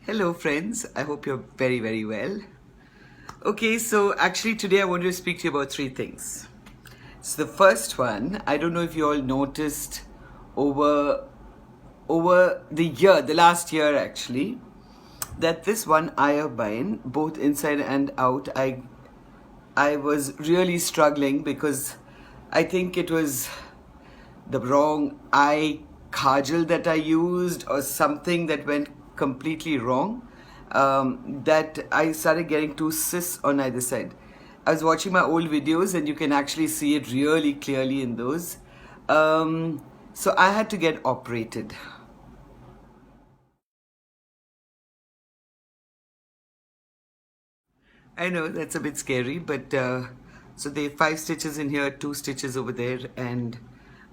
Hello friends, I hope you're very well. Okay, so actually today I want to speak to you about three things. So the first one, I don't know if you all noticed over the last year actually, that this one eye of mine, both inside and out, I was really struggling because I think it was the wrong eye kajal that I used or something that went completely wrong, that I started getting two cysts on either side. I was watching my old videos and you can actually see it really clearly in those. So I had to get operated. I know that's a bit scary, but so there are 5 stitches in here, 2 stitches over there, and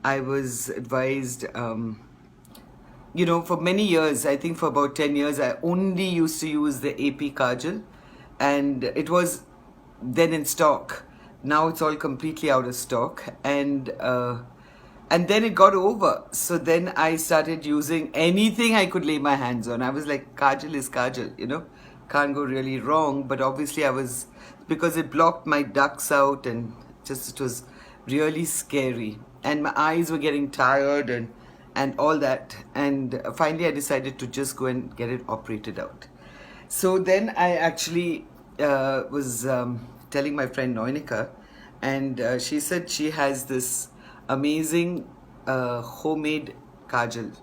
I was advised, for many years, I think for about 10 years, I only used to use the AP Kajal, and it was then in stock. Now it's all completely out of stock, and then it got over. So then I started using anything I could lay my hands on. I was like, Kajal is Kajal, can't go really wrong. But obviously because it blocked my ducts out, and just it was really scary, and my eyes were getting tired and all that. And finally I decided to just go and get it operated out. So then I actually was telling my friend Noinika, and she said she has this amazing homemade kajal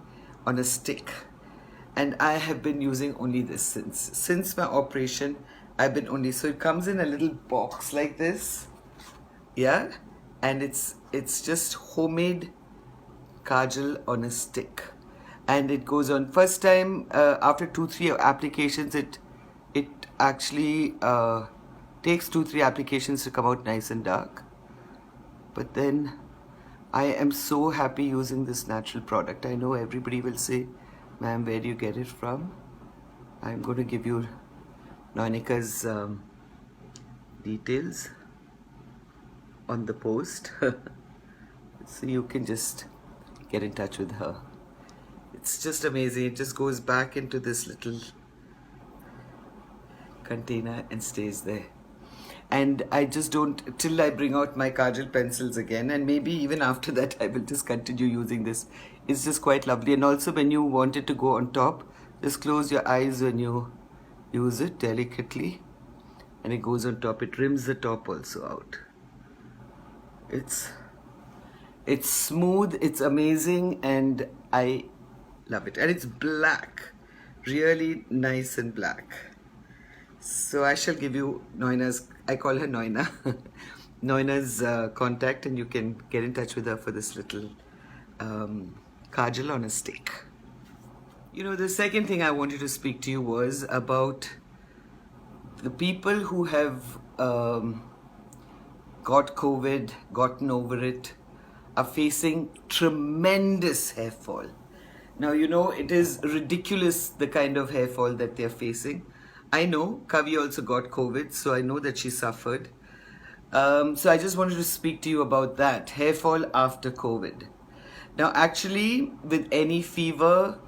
on a stick, and I have been using only this since my operation. I've been only, so it comes in a little box like this, yeah, and it's just homemade kajal on a stick, and it goes on. First time, after 2-3 applications, it actually takes 2-3 applications to come out nice and dark. But then I am so happy using this natural product. I know everybody will say, ma'am, where do you get it from? I'm going to give you Nonika's details on the post so you can just get in touch with her. It's just amazing. It just goes back into this little container and stays there. And I just don't, till I bring out my kajal pencils again, and maybe even after that I will just continue using this. It's just quite lovely. And also when you want it to go on top, just close your eyes when you use it delicately, and it goes on top. It rims the top also out. It's smooth, it's amazing, and I love it. And it's black, really nice and black. So I shall give you Noina's, I call her Noina, Noina's contact, and you can get in touch with her for this little kajal on a stick. The second thing I wanted to speak to you was about the people who have got COVID, gotten over it, are facing tremendous hair fall. Now, it is ridiculous the kind of hair fall that they're facing. I know Kavi also got COVID, so I know that she suffered. So I just wanted to speak to you about that, hair fall after COVID. Now, actually, with any fever,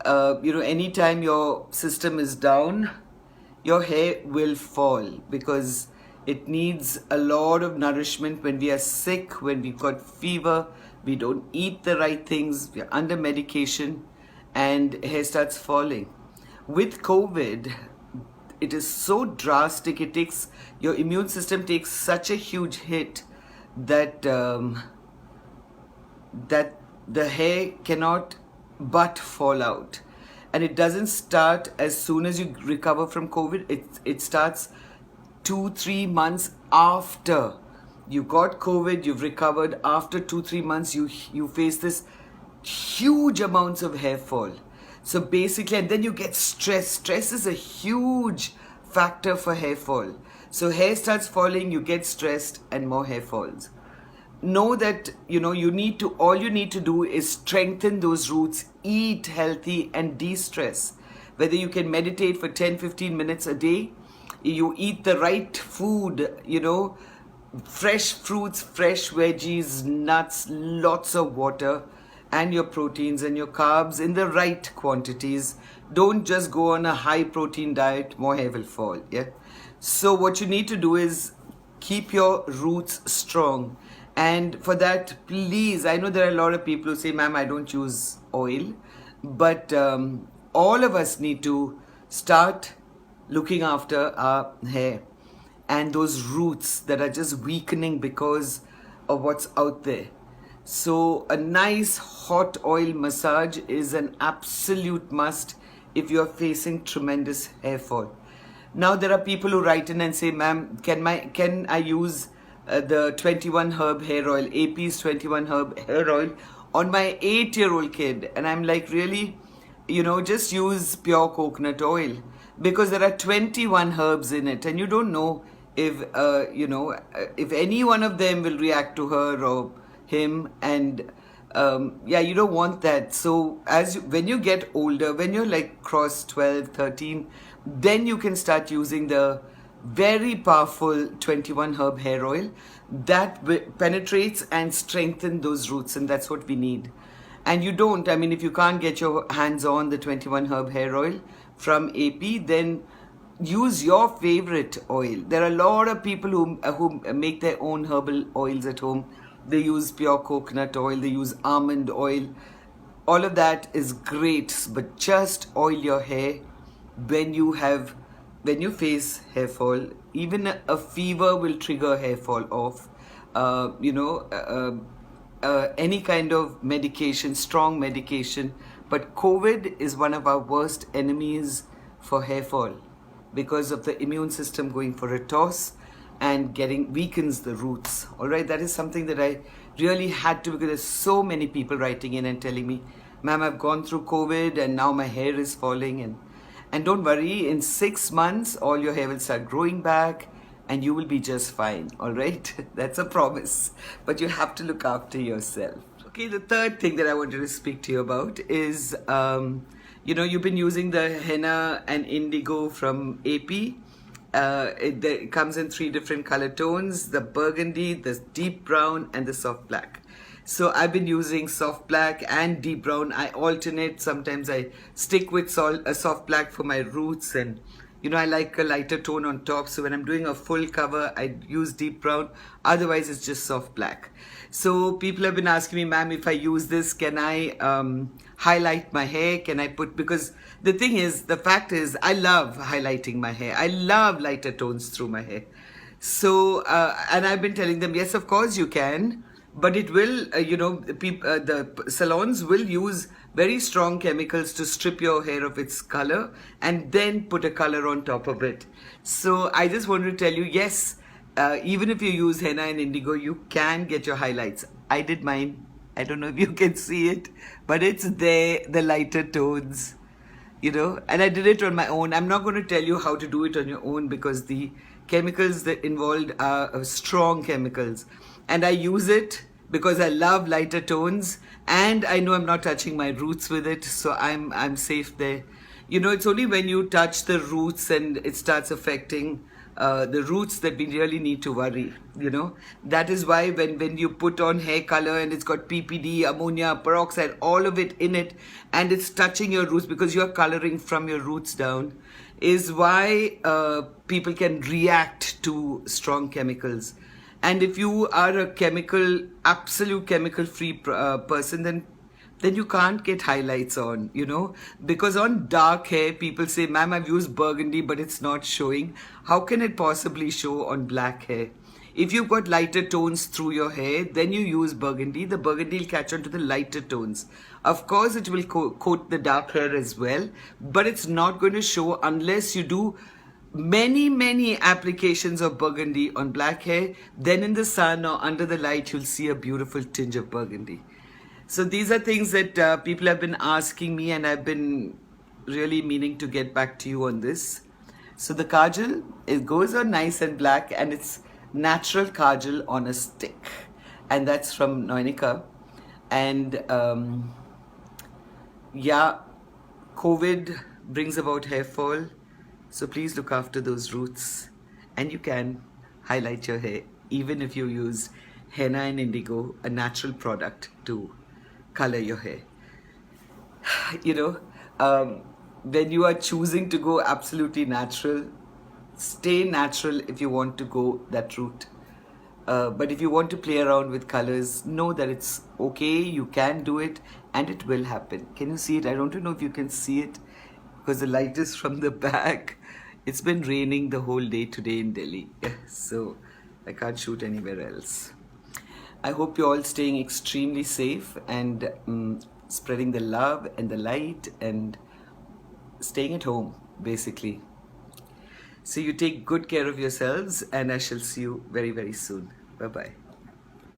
anytime your system is down, your hair will fall because it needs a lot of nourishment. When we are sick, when we've got fever, we don't eat the right things, we're under medication, and hair starts falling. With COVID, it is so drastic. It takes, your immune system takes such a huge hit that that the hair cannot but fall out. And it doesn't start as soon as you recover from COVID. It starts 2-3 months after you got COVID, you've recovered. After 2-3 months, you face this huge amounts of hair fall. So basically, and then you get stress. Stress is a huge factor for hair fall. So hair starts falling, you get stressed, and more hair falls. Know that, all you need to do is strengthen those roots, eat healthy, and de-stress. Whether you can meditate for 10-15 minutes a day, you eat the right food, fresh fruits, fresh veggies, nuts, lots of water, and your proteins and your carbs in the right quantities. don't just go on a high protein diet, more hair will fall. Yeah. So what you need to do is keep your roots strong. And for that, please, I know there are a lot of people who say, ma'am, I don't use oil. But all of us need to start looking after our hair and those roots that are just weakening because of what's out there. So a nice hot oil massage is an absolute must if you're facing tremendous hair fall. Now there are people who write in and say, ma'am, can I use the 21 herb hair oil, AP's 21 herb hair oil on my 8-year-old kid? And I'm like, really? Just use pure coconut oil, because there are 21 herbs in it, and you don't know if any one of them will react to her or him, and yeah, you don't want that. So when you get older, when you're like cross 12, 13, then you can start using the very powerful 21 herb hair oil that penetrates and strengthens those roots, and that's what we need. And if you can't get your hands on the 21 herb hair oil from AP, then use your favorite oil. There are a lot of people who make their own herbal oils at home. They use pure coconut oil, they use almond oil. All of that is great, but just oil your hair when you face hair fall. Even a fever will trigger hair fall off. Any kind of medication, strong medication. But COVID is one of our worst enemies for hair fall, because of the immune system going for a toss and weakens the roots. All right, that is something that I really had to, because there's so many people writing in and telling me, ma'am, I've gone through COVID and now my hair is falling. And don't worry, in 6 months, all your hair will start growing back and you will be just fine. All right, that's a promise. But you have to look after yourself. Okay, the third thing that I wanted to speak to you about is, you've been using the henna and indigo from AP. It comes in 3 different color tones: the burgundy, the deep brown, and the soft black. So I've been using soft black and deep brown. I alternate. Sometimes I stick with soft black for my roots, and I like a lighter tone on top. So when I'm doing a full cover, I use deep brown. Otherwise, it's just soft black. So people have been asking me, ma'am, if I use this, can I highlight my hair? Can I because the fact is, I love highlighting my hair. I love lighter tones through my hair. So, and I've been telling them, yes, of course you can, but it will, the salons will use very strong chemicals to strip your hair of its color and then put a color on top of it. So I just want to tell you, yes, even if you use henna and indigo, you can get your highlights. I did mine. I don't know if you can see it, but it's there, the lighter tones, and I did it on my own. I'm not going to tell you how to do it on your own, because the chemicals that involved are strong chemicals. And I use it because I love lighter tones, and I know I'm not touching my roots with it, so I'm safe there. It's only when you touch the roots and it starts affecting the roots that we really need to worry. That is why when you put on hair color and it's got PPD, ammonia, peroxide, all of it in it, and it's touching your roots because you're coloring from your roots down, is why people can react to strong chemicals. And if you are a absolute chemical-free person, then you can't get highlights on, because on dark hair, people say, ma'am, I've used burgundy, but it's not showing. How can it possibly show on black hair? If you've got lighter tones through your hair, then you use burgundy. The burgundy will catch on to the lighter tones. Of course, it will coat the dark hair as well, but it's not going to show unless you do many applications of burgundy on black hair. Then in the sun or under the light, you'll see a beautiful tinge of burgundy. So these are things that people have been asking me, and I've been really meaning to get back to you on this. So the kajal, it goes on nice and black, and it's natural kajal on a stick, and that's from Noinika. And yeah, COVID brings about hair fall. So please look after those roots, and you can highlight your hair even if you use henna and indigo, a natural product, to color your hair. when you are choosing to go absolutely natural, stay natural if you want to go that route. But if you want to play around with colors, know that it's okay, you can do it, and it will happen. Can you see it? I don't know if you can see it because the light is from the back. It's been raining the whole day today in Delhi, so I can't shoot anywhere else. I hope you're all staying extremely safe and spreading the love and the light and staying at home, basically. So you take good care of yourselves, and I shall see you very, very soon. Bye-bye.